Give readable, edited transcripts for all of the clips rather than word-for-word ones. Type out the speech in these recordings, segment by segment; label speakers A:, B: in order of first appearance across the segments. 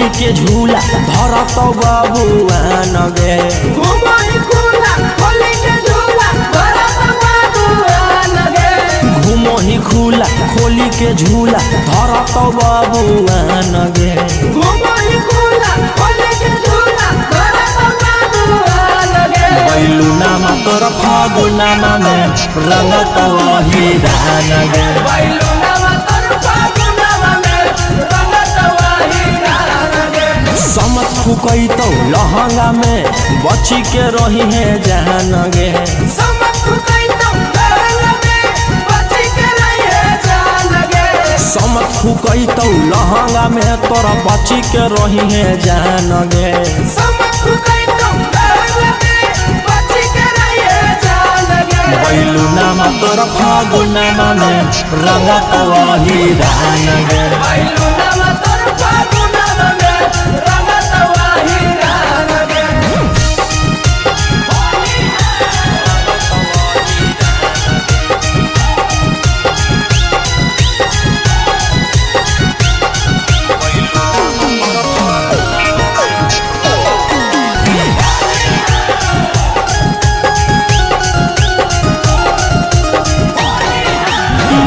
A: खोली के झूला धरत बबुआ नगे
B: घुमही खुला खोली के झूला धरत बबुआ नगे
A: घुमही खुला खोली के झूला धरत बबुआ नगे
B: घुमही खुला खोली के झूला धरत बबुआ नगे
A: बैलुना मा तोर फागुना में रंगत वही नगे
B: बैलुना मा तोर फागुना में रंगत वही नगे
A: समत फुकई तो लहंगा में बची के रही है जानगे
B: समत फुकई तो लहंगा में बची के रही है जानगे
A: समत फुकई तो लहंगा में तोरा बची के रही है जानगे
B: समत फुकई तो लहंगा में बची के रही है जानगे
A: बैलुना मा तोर फागुना में रंगत वही नगे
B: बैलुना मा तोर फागुना में रंगत वही नगे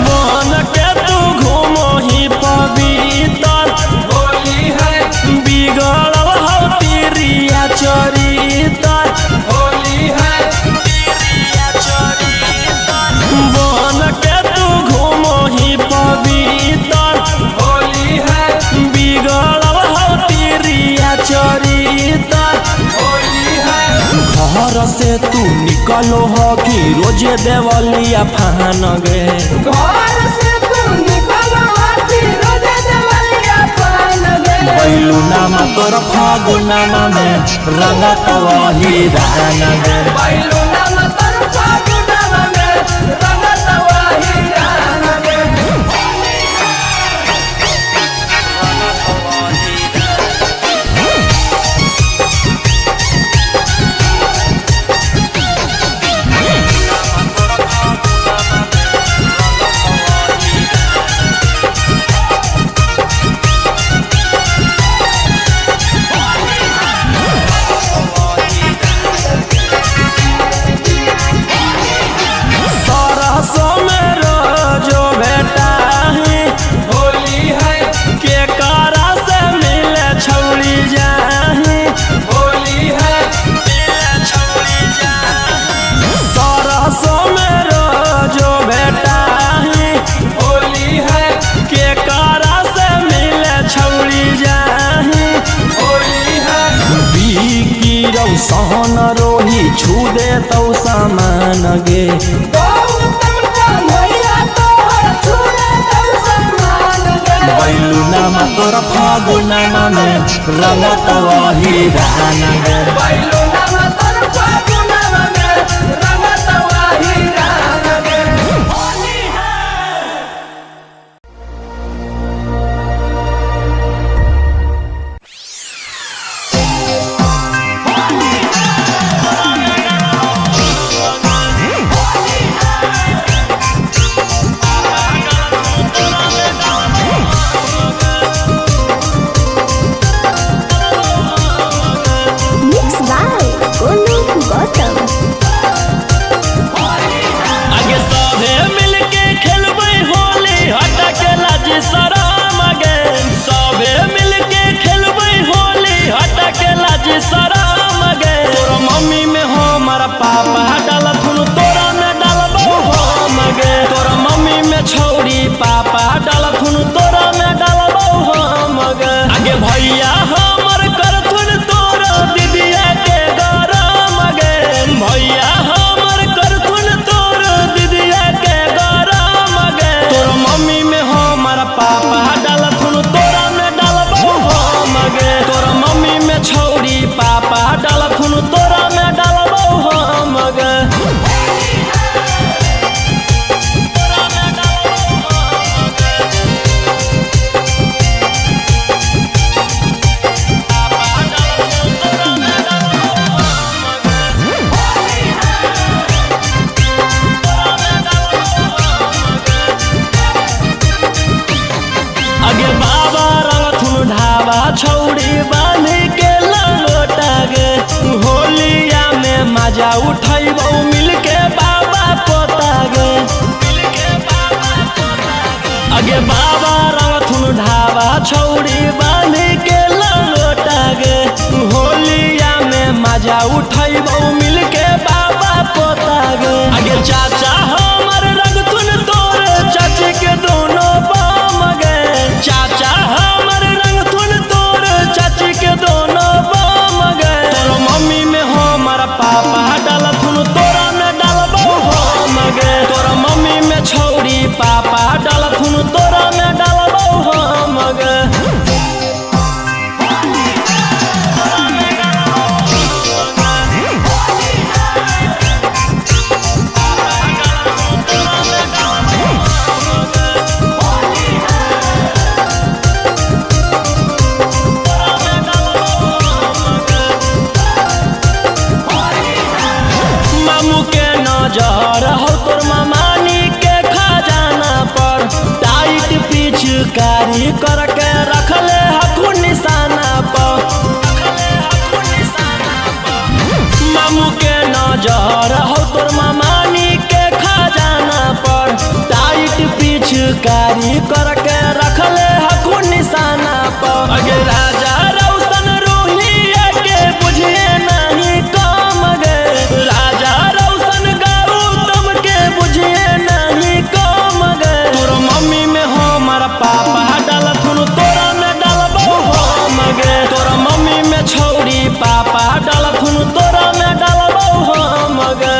A: बन के तू घूमही पवित्र
B: होली है
A: बिगड़ल हो तिरिया चरितर
B: होली है
A: बन के तू घूमही पवित्र
B: होली है
A: बिगड़ल हो तिरिया चरितर
B: होली है
A: घर से तू निकलो हो कि रोजे देवलिया फान गे
B: घर से तू निकलो हाथी रोजे देवलिया पान गे
A: बैलुना मा तोर फागुना में रंगत वही नगे
B: बैलुना मा तोर फागुना में रंगत वही नगे
A: सरसों में रोजो बेटा है
B: होली है
A: के कारा से मिले छौड़ी जाही
B: होली है
A: सरसों में रोजो बेटा है
B: होली है
A: के कारा से मिले छौड़ी जाही
B: होली है
A: बीकी रौसन रोही छू दे तो सामान गे
B: गौतम का मैया तोहर छुए तो सम्मान गे
A: बैलुना मा तोर फागुना में रंगत वही नगे
B: बैलुना मा तोर फागुना में रंगत वही नगे होली है
C: Mixed by Golu Golu.
A: उठैबौ मिलके बाबा पोता गे। अगे बाबा रंगथुन ढाबा छौड़ी बांध के ललोटा गे। होलिया में मजा उठैबौ मिलके बाबा पोता गे। अगे चाचा हमर रंगथुन तोर चाची के दोनों बाम गे। चाचा हमर रंगथुन तोर चाची के दोनों बाम गे। तोर मम्मी में हमर पापा डालथुन तोरा में डालबौ हम गे। तोर मम्मी में छौड़ी पापा डालथुन तोरा में डालबौ हम गे। मामू के नजर हो तोर मामानी के खजाना पर। टाइट पिचकारी करके रखले हकू निशाना पर। मामू के नजर हो तोर मामानी के खजाना पर। टाइट पिचकारी करके रखले हकू निशाना पर। अगे राजा रौशन रोहिया के बुझे नहीं काम गे। राजा रौशन गौतम के बुझे नहीं काम गे। तोर मम्मी में हमर पापा डालथुन तोरा में डालबौ हम गे। तोर मम्मी में छौड़ी पापा डालथुन तोरा में डालबौ हम गे।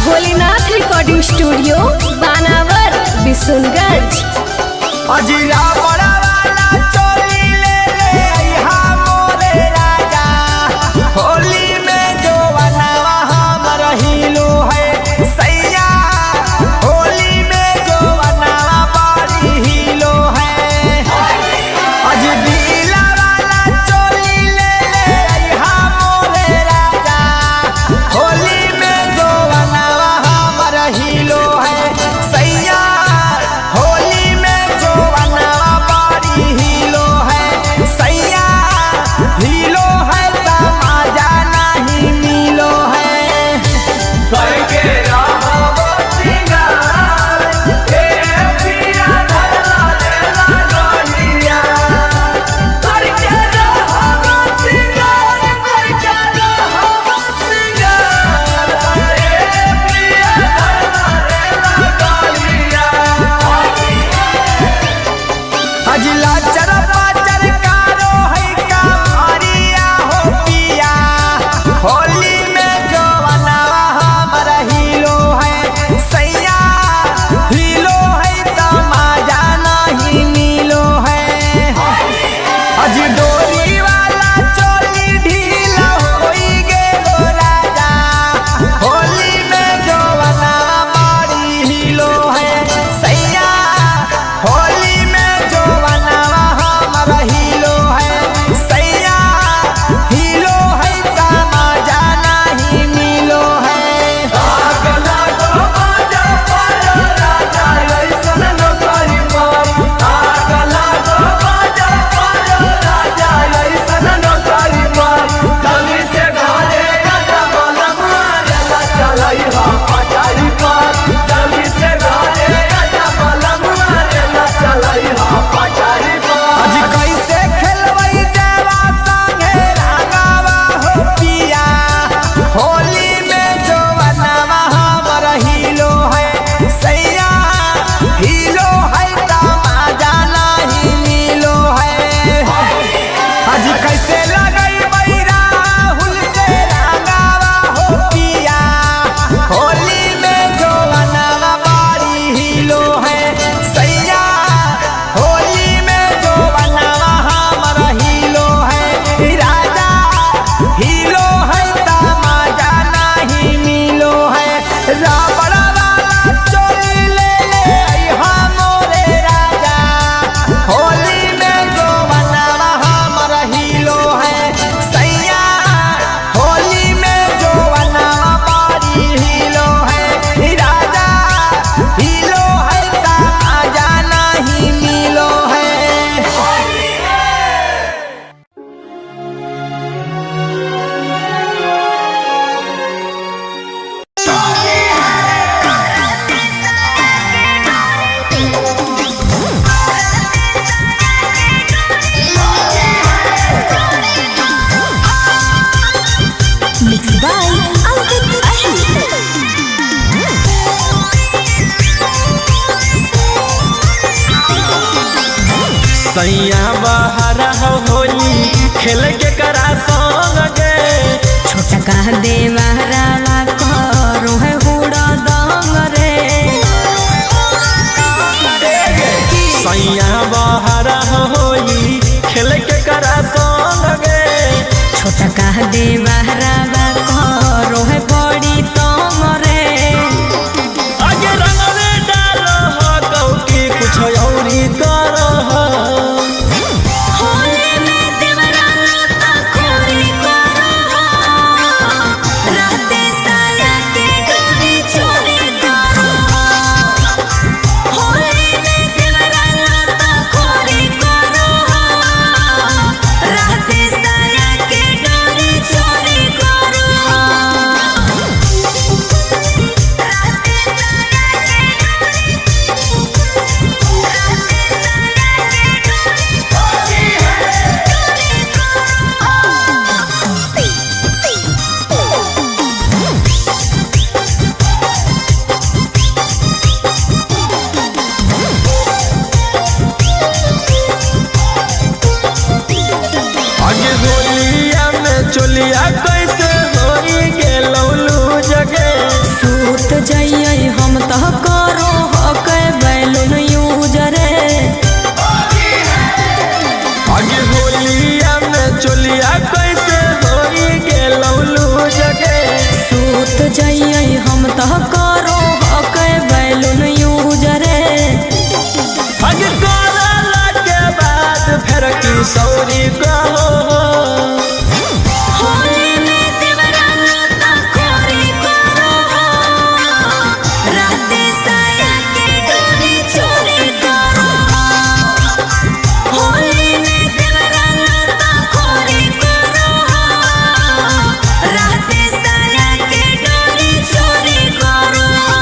C: भोलेनाथ रिकॉर्डिंग स्टूडियो बानावर बिशुनगंज।
B: अजीरा बड़ा वाला चोली ले ले अइहा मोरे राजा। होली में जो बनावा हमर हीलो है सैया। होली में जो बनावा बड़ी हीलो है। अजीरा वाला चोली ले ले अइहा मोरे राजा। होली में जो बनावा हमर हीलो है सैया। होली में जो बनावा
A: सैया बहरा होली खेल के करा संग गे
C: छोटा कह देवारा करो है हुड़ा दंग रे।
A: सैया बहरा होली खेल के करा संग गे
C: छोटा कह देवारा करो है बड़ी तंग रे।
A: आगे रंग में डालो हो कहू की कुछ औरी करो हो।
C: होली में देवरा लाता खोरी करो हो, राते साया के डोरी चोरी करो हो। होली में देवरा लाता खोरी करो हो, राते साया के डोरी चोरी करो हो। राते साया
A: आगे होलिया में चोलिया कैसे होई गेलौलू जगे
C: सूत जाइए हम तह करो हक बैलून यूज रे।
A: आगे होलिया में चोलिया कैसे होई गेलौलू जगे
C: सूत जाइए हम तह करो हक बैलून यूज रे।
A: आगे करला के बाद फिर की सौरी कहो
C: होली में देवरा लाता खोरी करो हो, राते साया के डोरी चोरी करो हो। होली में देवरा लाता खोरी करो हो, राते साया के डोरी चोरी करो हो।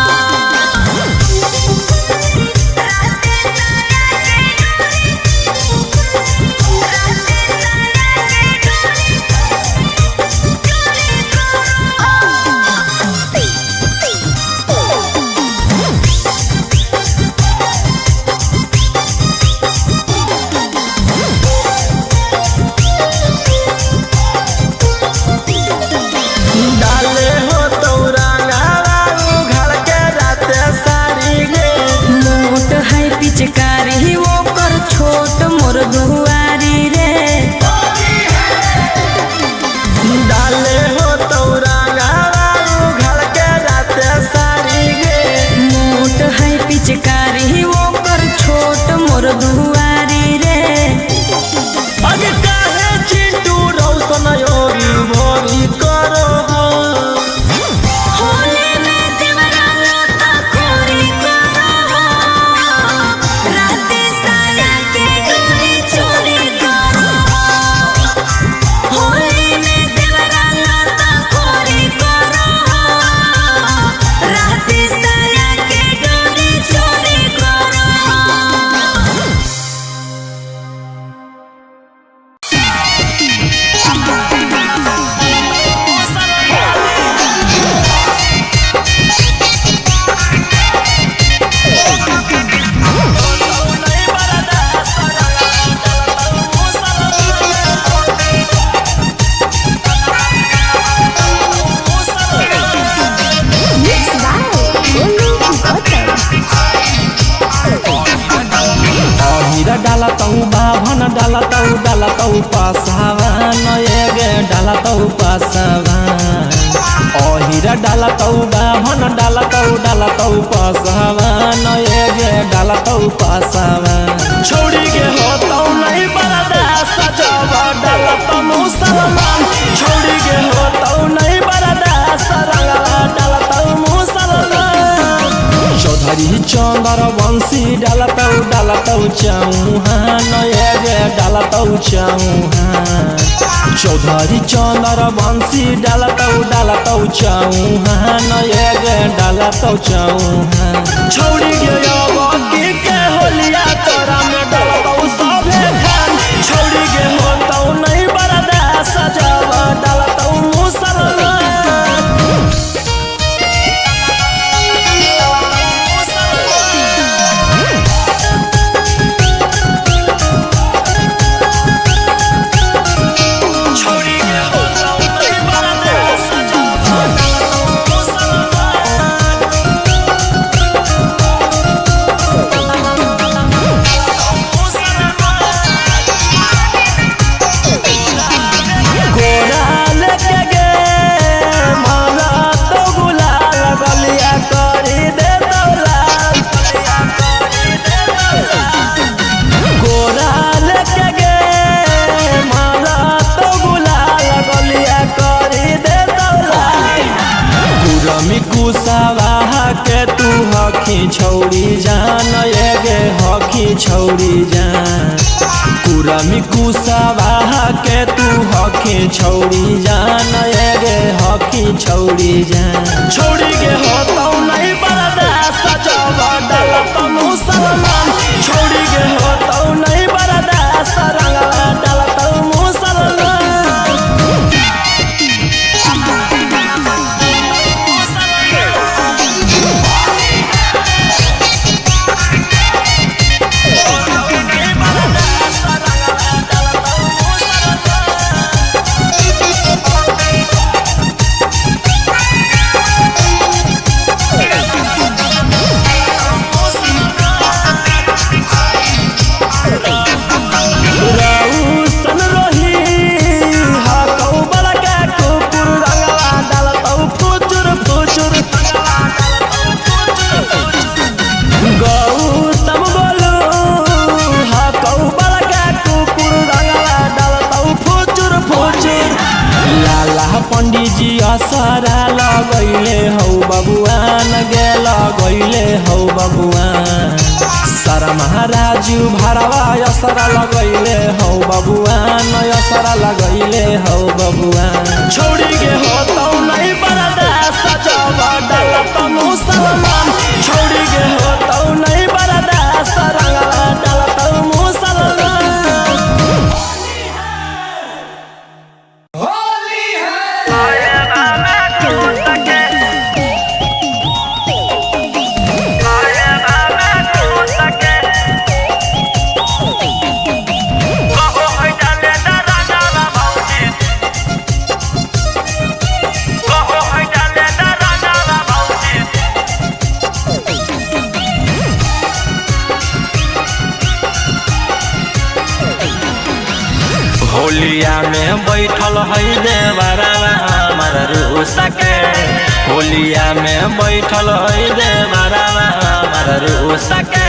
C: राते साया के
A: डाले हो तौरांगा घर के राते सारी गे
C: मोट है पिचकारी वो कर छोट मोर दुआरी रे।
A: डाले हो तौरांगा घर के राते सारी गे
C: मोट है पिचकारी वो कर छोट मोर दुआरी रे।
A: आगे काहे चिंटू रौशन योरी भोरी करो हो
C: होली में देवरा लाता खोरी करो हो, राते साया के डोरी चोरी करो हो। होली में देवरा लाता खोरी करो हो, राते साया के डोरी चोरी करो हो।
A: अहिरा डालतौ बाभन डालतौ पासावान एगे डालतौ पासावान अहिरा डालतौ बाभन डालतौ पासावान एगे डालतौ पासावान छोड़ी के होतौ नहीं बरदा सजावा डालतौ मुसलमान छोड़ी के होतौ नहीं बरदा सरंगला डालतौ मुसलमान चौधरी चंदर वंशी डालतौ चौहान एगे डालतौ चौहान चौधरी चंदर वंशी डालतौ चौहान एगे डालतौ चौहान छौड़ी गे अबकी के होलिया तोरा में डालतौ सभे खान छौड़ी गे होतौ नहीं बरदा सजावा डालतौ मुसलमान कुसावा के तू हखी छौड़ी जान एगे हखी छौड़ी जान कुरमी कुसावा के तू हखी छौड़ी जान एगे हखी छौड़ी जान छौड़ी के होतौ नहीं बरदा सजब डालत मुसलमान छौड़ी के होतौ नहीं बरदा सरंगा डालत मुसलमान पंडित जी असरा लगैले हौ बबुआन गे लगैले हौ बबुआन सारा महाराजू भरवा असरा लगैले हौ बबुआन असरा लगैले हौ बबुआन छौड़ी के होतौ नहीं बरदा सजब डालत मुसलमान छौड़ी के होतौ नहीं बरदा सरंगा डालत मुसलमान होलिया में बैठल है देवरवा हमर रूसा के होलिया में बैठल है देवरवा हमर रूसा के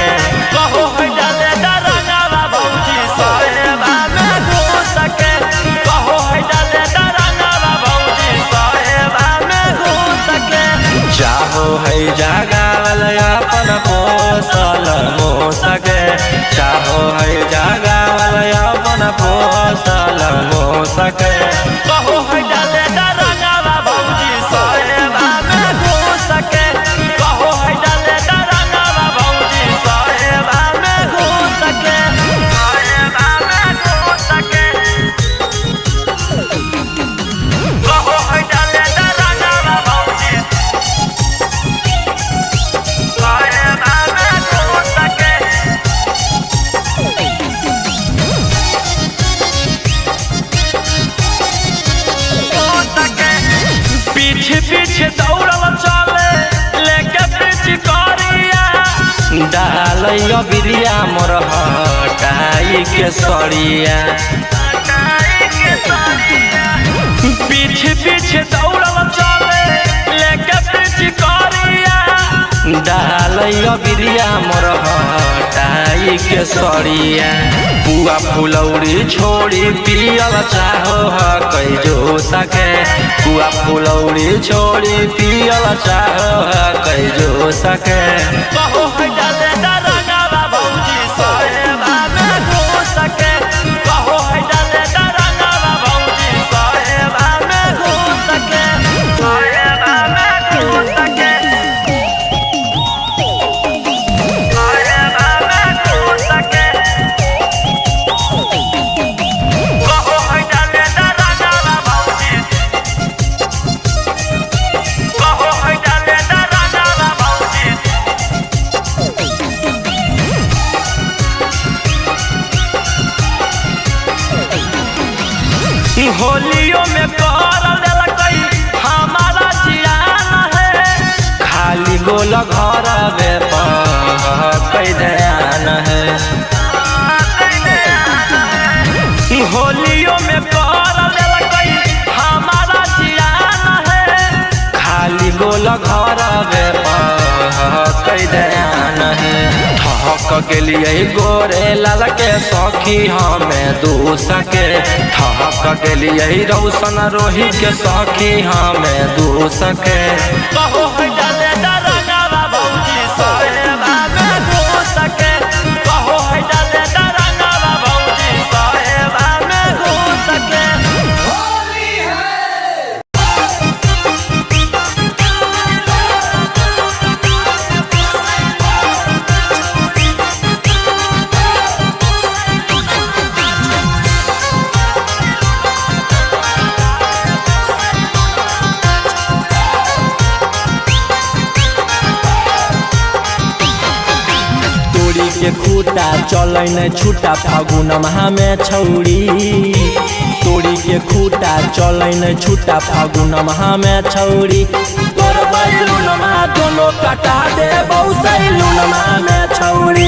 A: कहो है डाले डरंगवा भौजी साहेबा में घुस के कहो है डाले डरंगवा भौजी साहेबा में घुस के चाहो है जगावल अपन पोसल मोस के चाहो है जगावल अपन पोसल मोस के कहो है डाले डरंगवा भौजी साहेबा में घुस के कहो है डाले डरंगवा भौजी साहेबा में घुस के साहेबा में घुस के कहो है डाले डरंगवा भौजी साहेबा में घुस के पीछे पीछे दौड़ल चले लेके पीछे करिया डालैया बिरिया मोर हटाई के सड़िया पीछे पीछे दौड़ल चले लेके पीछे करिया डालैया बिरिया मोर हटाई के सड़िया पुआ फुलौरी छोड़ी पियल चाहो कई जो सके पुआ फुलौरी छोड़ी पियल चाहो कई जो सके कहो है डाले डरंगवा भौजी साहेबा में घुस के कहो है डाले डरंगवा भौजी साहेबा में घुस के साहेबा में घुस के साहेबा में घुस के कहो है डाले डरंगवा भौजी कहो है डाले डरंगवा भौजी होलियों में कर देलकै हमारा जियान है खाली गोल घर कई ध्यान है होलियों में कर देलकै हमारा जियान है खाली गोल घर कई ध्यान है थक गेलिए गोरे लाल के सखी हमें दूस के थक गेलिए रौशन रोही के सखी हमें दूस के कहो है के खूटा चलै नहीं छूटा फागुन माह में छौड़ी तोड़ी के खूटा चलै नहीं छूटा फागुन माह में छौड़ी तोर बैलून माँ दोनों कटा दे सैलून माह में छौड़ी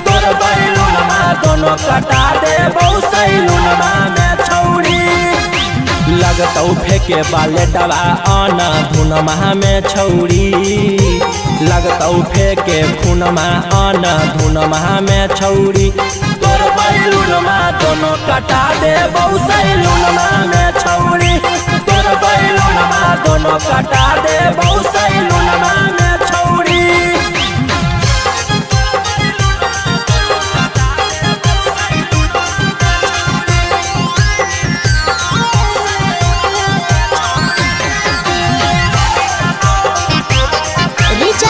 A: तोर बैलून माँ दोनों कटा दे सैलून माह में छौड़ी लगतौ फेंके बाले डबा आना धुन माह में छौड़ी लगतौ फेंके खून माँ आना धुन माह में छौड़ी तोर बैलून माँ दोनों कटा दे सैलून माह में छौड़ी तोर बैलून माँ दोनों कटा दे सैलून माह में छौड़ी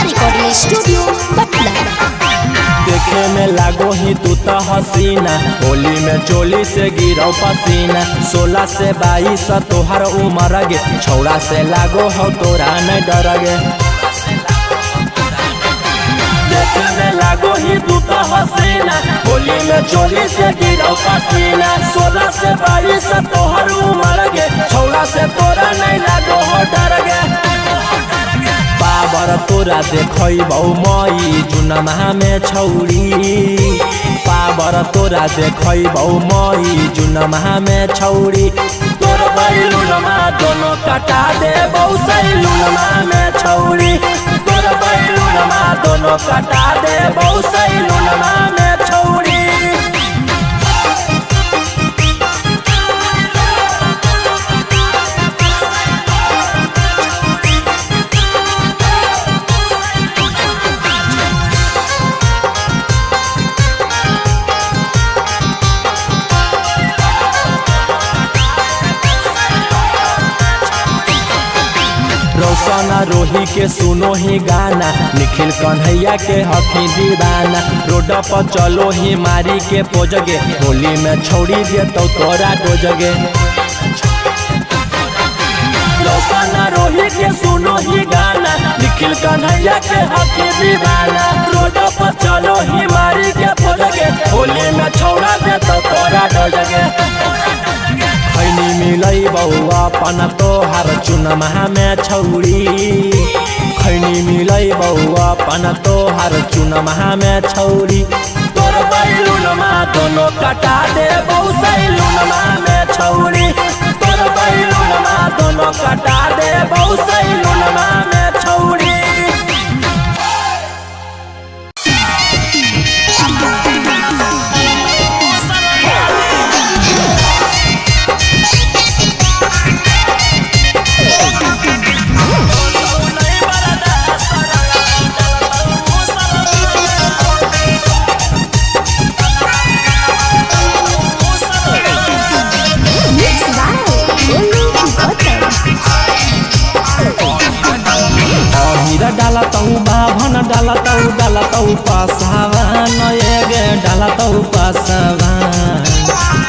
C: रिकॉर्डिंग स्टूडियो पटना।
A: देखे में लागो ही तू तो हसीना होली में चोली से गिरो पसीना 16 से 22 तोहर उम्र गे छौड़ा से लागो हो तोरा नहीं डर गे देखे में लागो ही तू तो हसीना होली में चोली से गिरो पसीना 16 से 22 तोहर उम्र गे छौड़ा से तोरा नहीं लागो हो डर गे पावर तोरा देखबौ मई जुन माह में छौड़ी पावर तोरा देखबौ मई जुन माह में छौड़ी तोर बैलून माँ दोनों कटा दे सैलून माह में छौड़ी तोर बैलून माँ दोनों कटा दे सैलून माह में छौड़ी रोशना रोही के सुनो ही गाना निखिल कन्हैया के हकी दीवाना रोड पर चलो ही मारी के पोजगे होली में छोड़ी दे तो तोरा डोजगे रोशना रोही के सुनो ही गाना निखिल कन्हैया के हकी दीवाना रोड पर चलो ही मारी के पोजगे होली में छोड़ा दे तो तोरा डोजगे खैनी मिलै बौआ अपन तोहार चुन माह में छौड़ी खैनी मिलै बौआ अपन तोहार चुन माह में छौड़ी तोर बैलून माँ दोनों कटा दे सैलून माह में छौड़ी तोर बैलून माँ दोनों कटा दे सैलून माह में छौड़ी डालतौ पासावान एगे डालतौ पासावान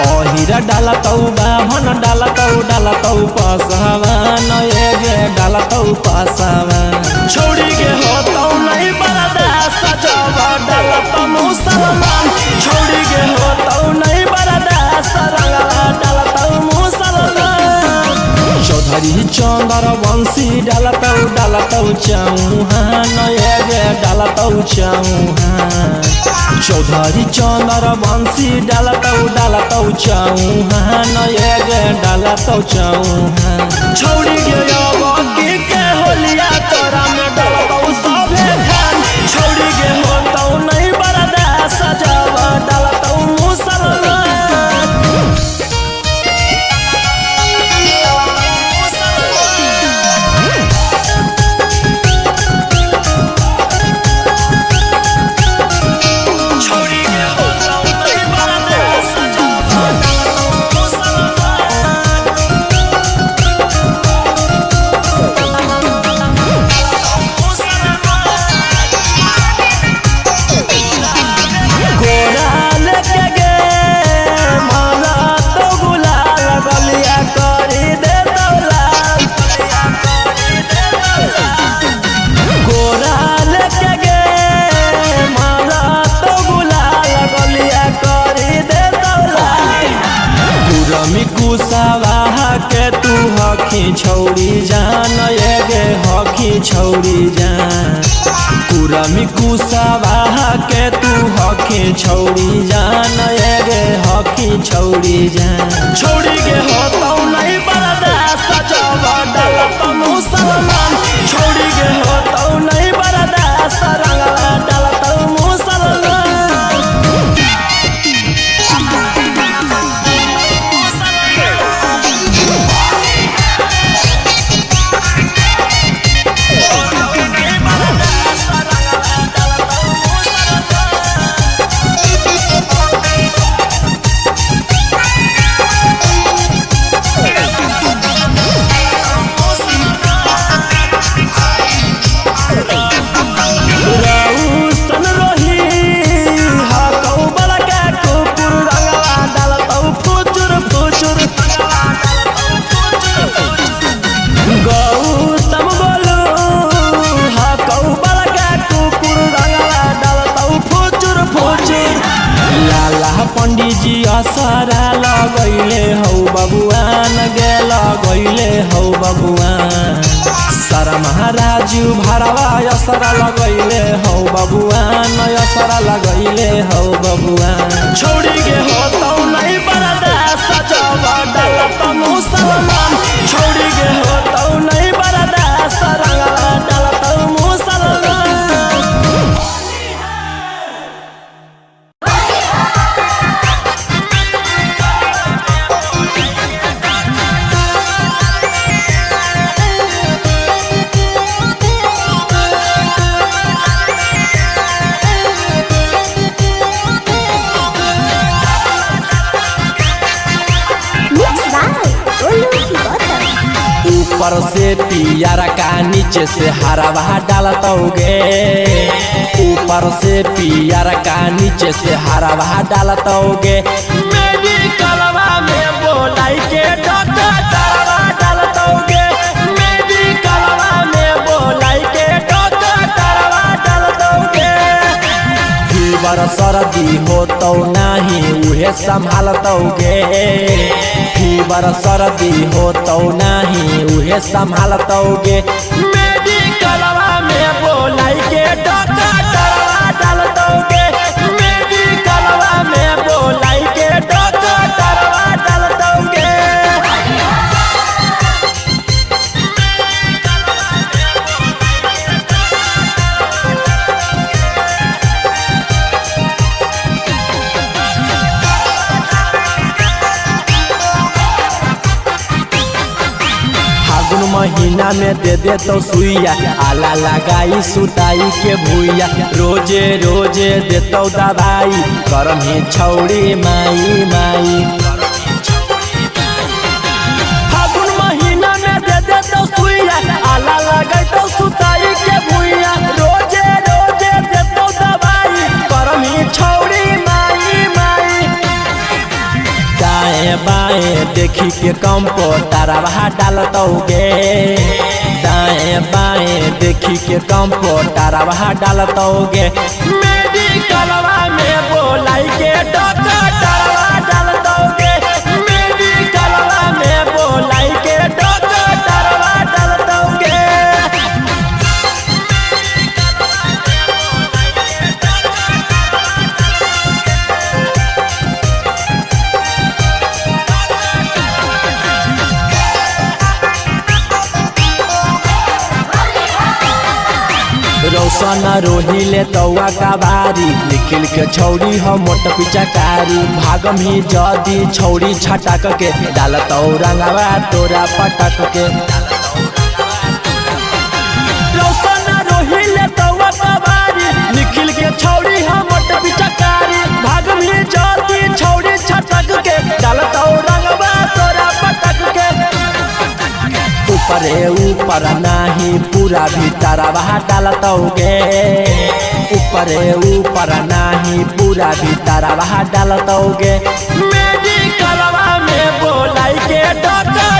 A: अहिरा डालतौ बाभन डालतौ पासावान एगे डालतौ पासावान छोड़ी के होतौ नहीं बरदा सजवा डालतौ मुसलमान छोड़ी के होतौ नहीं बरदा सरंगला डालतौ मुसलमान चौधरी चंदर वंशी डालतौ चौहान एगे डालतौ चौहान चौधरी चंदर वंशी डालतौ चौहान एगे डालतौ चौहान छोड़ी के अबकी के होलिया तोरा में डालतौ सभे खान छोड़ी के होतौ नहीं बरदा सजावा डालतौ मुसलमान हकी छौड़ी जान एगे हकी छौड़ी जान कुरमी कुसावा के तू हकी छौड़ी जान एगे हकी छौड़ी जान छौड़ी के होतौ नहीं बरदा सजब डालत मुसलमान छौड़ी के होतौ नहीं बरदा सरंगवा डालत मुसलमान पंडितजी असरा लगैले हौ बबुआन गे लगैले हौ बबुआन सर महाराजू भरवा असरा लगैले हौ बबुआन असरा लगैले हौ बबुआन छौड़ी के होतौ नहीं बरदा सजब डालत मुसलमान छौड़ी के होतौ नहीं बरदा सरंगवा डालत मुसलमान ऊपर से पियर का नीचे से हरवा डालतोगे ऊपर से पियर का नीचे से हरवा डालतोगे मेडिकलवा में बोलाई के डॉक्टर तरवा डालतोगे मेडिकलवा में बोलाई के डॉक्टर तरवा डालतोगे फीवर सर्दी होतौ नहीं उहे संभालतोगे फीवर सर्दी होतौ नहीं उहे संभालतोगे मेडिकलवा में बोलाई के डॉक्टर तरवा डालतोगे मेडिकलवा में बोलाई के डॉक्टर तरवा डालतोगे महीना में दे दे तो सुइया आला लगाई सुताई के भूया रोजे रोजे देतो दवाई करम ही छौड़ी माई माई फागुन महीना में दे दे तो सुइया आला लगाई तो सुताई के भूया रोजे रोजे देतो दवाई करम ही छौड़ी माई माई दाएं बाएं देखी के कंप्यूटरवा डालतोगे दाएं बाएं देखी के कंप्यूटरवा डालतोगे मेडिकलवा में बोलाई के डॉक्टर तरवा डालतोगे मेडिकलवा में बोलाई के डॉक्टर तरवा डालतोगे रौशन रोहिले तौआ कबारी निखिल के छौड़ी हो मोट पिचकारी भागम ही जदी छौड़ी छटक के डालतौ रंगवा तोरा पटक के रौशन रोहिले तौआ कबारी निखिल के छौड़ी हो मोट पिचकारी भागम ही जदी छौड़ी छटक के डालतौ रंगवा तोरा पटक के ऊपरे ऊपर नाही पूरा भीतरवा डालतोगे ऊपरे ऊपर नाही पूरा भीतरवा डालतोगे मेडिकलवा में बोलाई के डॉक्टर